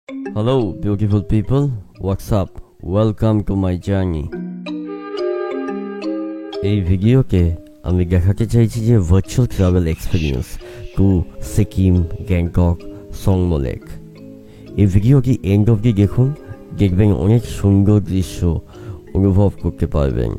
Hello beautiful people, what's up? Welcome to my journey. এই ভিডিওতে আমি দেখাতে চাইছি যে virtual travel experience to Sikkim, Gangtok, Tsomgo lake. এই ভিডিওটি এন্ড অবধি দেখুন, দেখবেন অনেক সুন্দর দৃশ্য অনুভব করতে পারবেন।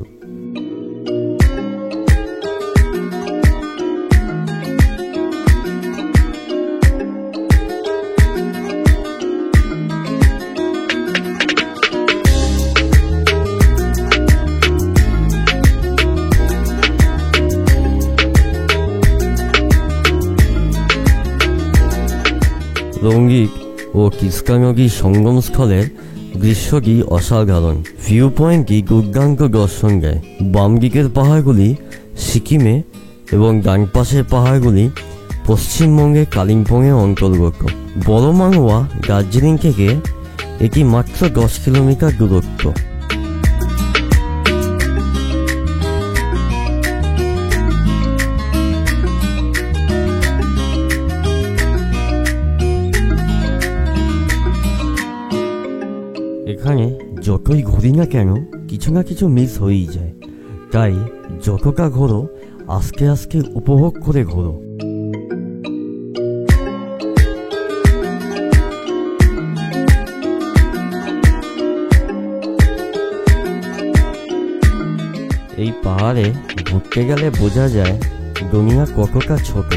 রঙ্গিক ও কিষ্কা নদীর সঙ্গমস্থলের দৃশ্যটি অসাধারণ। ভিউ পয়েন্টটি দুর্দান্ত দর্শন দেয়। বাম দিকের পাহাড়গুলি সিকিমে এবং ডান পাশের পাহাড়গুলি পশ্চিমবঙ্গের কালিম্পংয়ের অন্তর্গত। বড়মাংওয়া দার্জিলিং থেকে এটি মাত্র 10 কিলোমিটার দূরত্ব। এখানে যতই ঘুরি না কেন কিছু না কিছু মিস হয়েই যায়, তাই যতটা ঘোরো আস্তে আস্তে উপভোগ করে ঘোরো। এই পাহাড়ে ঘুরতে গেলে বোঝা যায় দুনিয়া কতটা ছোট।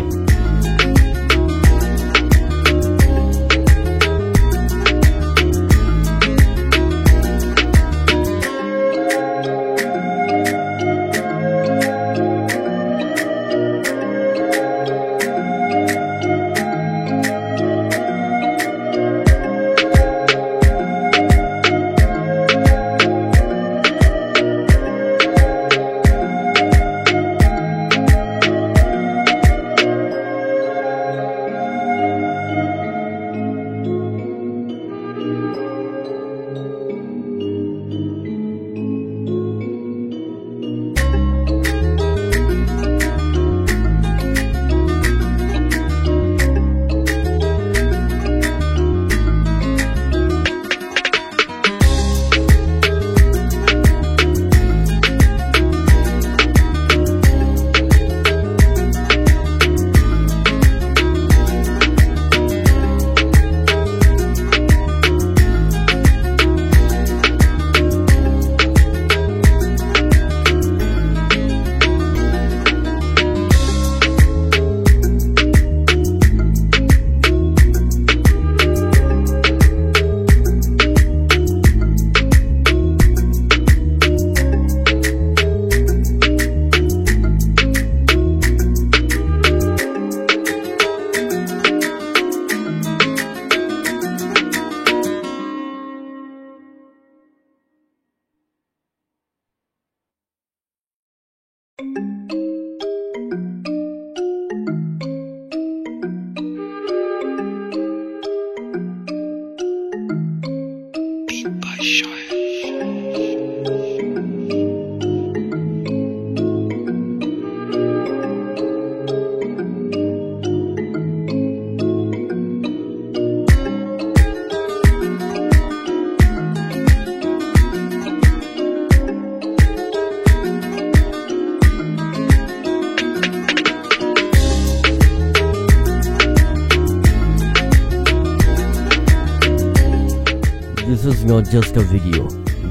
This is not just a video,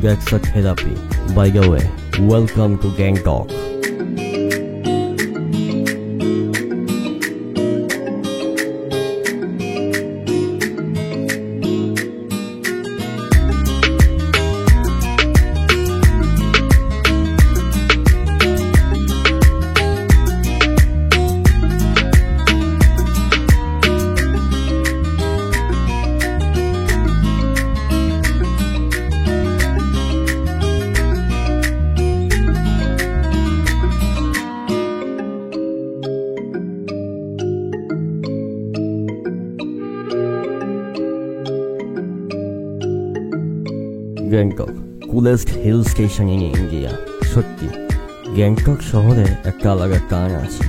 that's a therapy. By the way, welcome to Gangtok. Gangtok, coolest hill station in India. সত্যি গ্যাংটক শহরে একটা আলাদা টান আছে।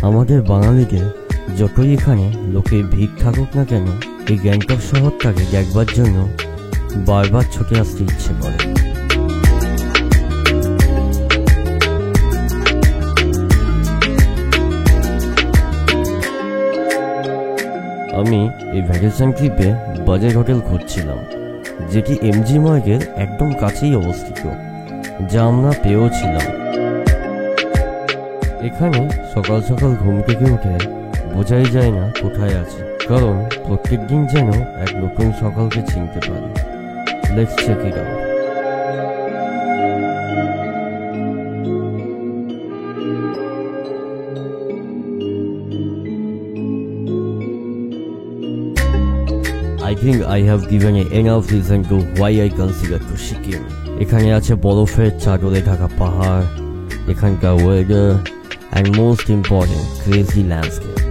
আমাদের বাঙালিকে যতই এখানে লোকের ভিড় থাকুক না কেন, এই গ্যাংটক শহরটাকে দেখবার জন্য বারবার ছুটে আসতে ইচ্ছে করে। আমি এই ভ্যাকেশন ট্রিপে বাজেট হোটেল খুঁজছিলাম, যেটি এমজি মার্গের একদম কাছেই অবস্থিত, যা আমরা পেয়েওছিলাম। এখানে সকাল সকাল ঘুম থেকে উঠে বোঝাই যায় না কোথায় আছে, কারণ প্রত্যেক দিন যেন এক নতুন সকালকে চিনতে পারি। Let's check it out. I think I have given enough reason to why I consider to Sikkim. এখানে আছে বরফের চাদরে ঢাকা পাহাড়, এখানকার weather, and most important, crazy landscape.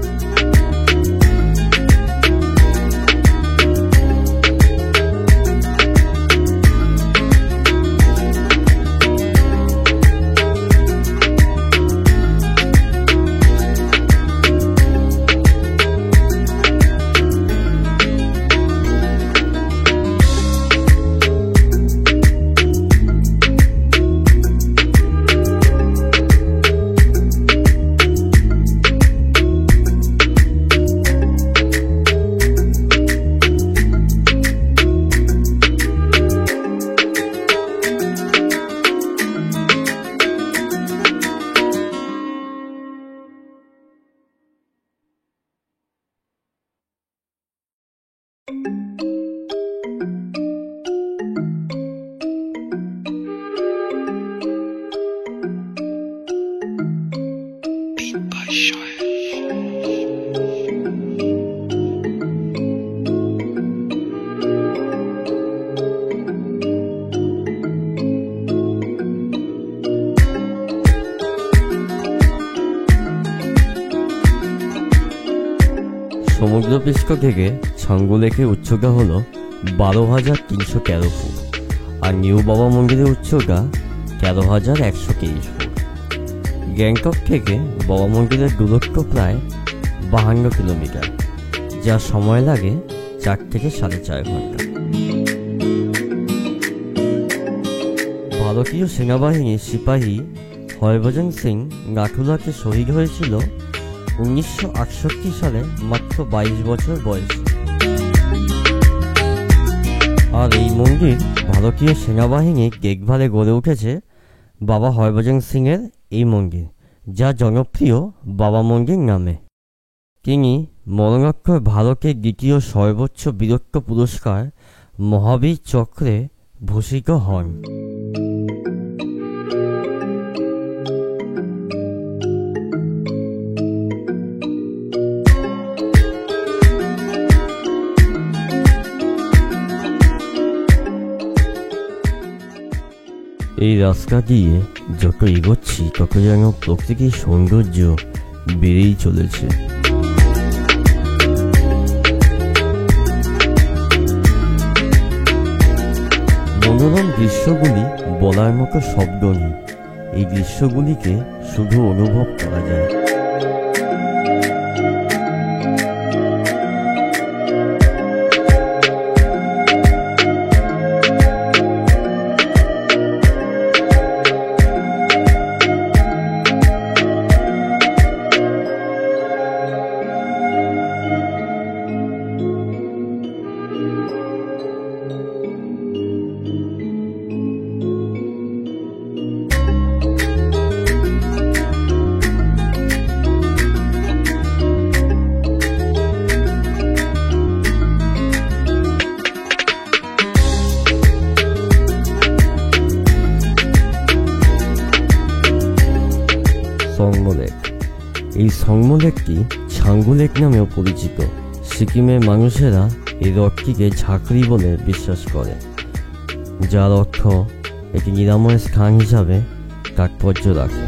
সমুদ্রপৃষ্ঠ থেকে ছাঙ্গু লেকের উচ্চতা হলো 12,313 ফুট, আর নিউ বাবা মন্দিরের উচ্চতা 13,123 ফুট। গ্যাংটক থেকে বাবা মন্দিরের দূরত্ব প্রায় 52 কিলোমিটার, যা সময় লাগে 4 থেকে 4.5 ঘন্টা। ভারতীয় সেনাবাহিনীর সিপাহী হরভজন সিং নাথুলাতে শহীদ হয়েছিল 1968 সালে মাত্র 22 বছর বয়সে। আর এই মন্দির ভারতীয় সেনাবাহিনীর দেখভালে গড়ে উঠেছে বাবা হরভজন সিং এর এই মন্দির, যা জনপ্রিয় বাবা মন্দির নামে। তিনি মরণোত্তর ভারতের দ্বিতীয় সর্বোচ্চ বীরত্ব পুরস্কার মহাবীর চক্রে ভূষিত হন। এই রাস্তা দিয়ে যত এগোচ্ছি তত যেন প্রকৃতির সৌন্দর্য বেড়েই চলেছে। মনোরম দৃশ্যগুলি বলার মতো শব্দ নেই, এই দৃশ্যগুলিকে শুধু অনুভব করা যায়। সংমো লেক। এই সংমো লেকটি ছাঙ্গু লেক নামেও পরিচিত। সিকিমের মানুষেরা এই হ্রদটিকে ঝাঁকড়ি বলে বিশ্বাস করে, যার অর্থ একটি নিরাময় স্থান হিসাবে তাৎপর্য রাখে।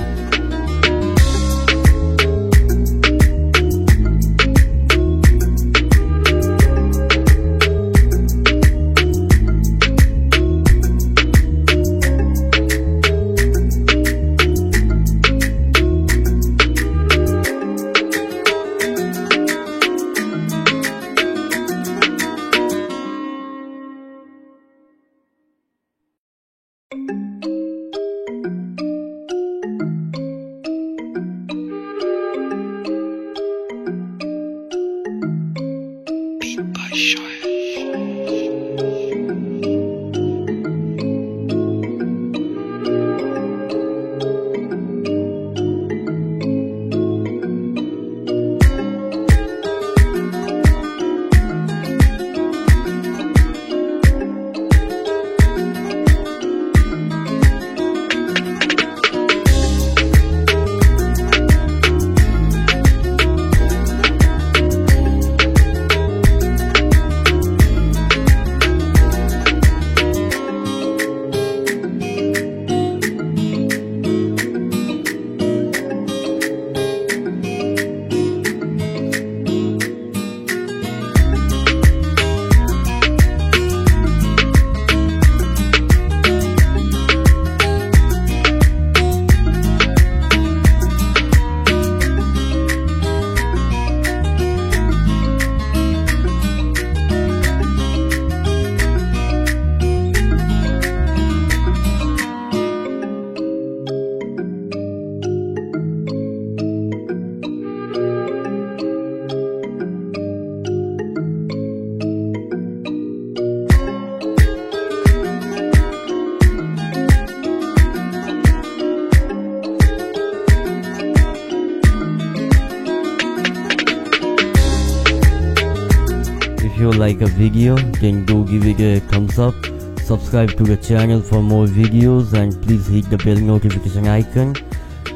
If you like a video, then do give it a thumbs up, subscribe to the channel for more videos, and please hit the bell notification icon.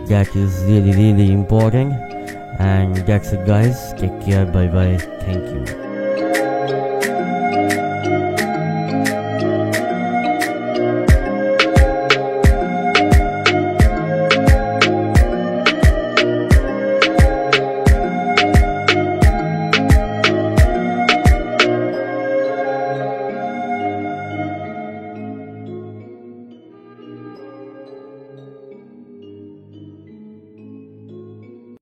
That is really important. And that's it guys, take care, bye bye, thank you.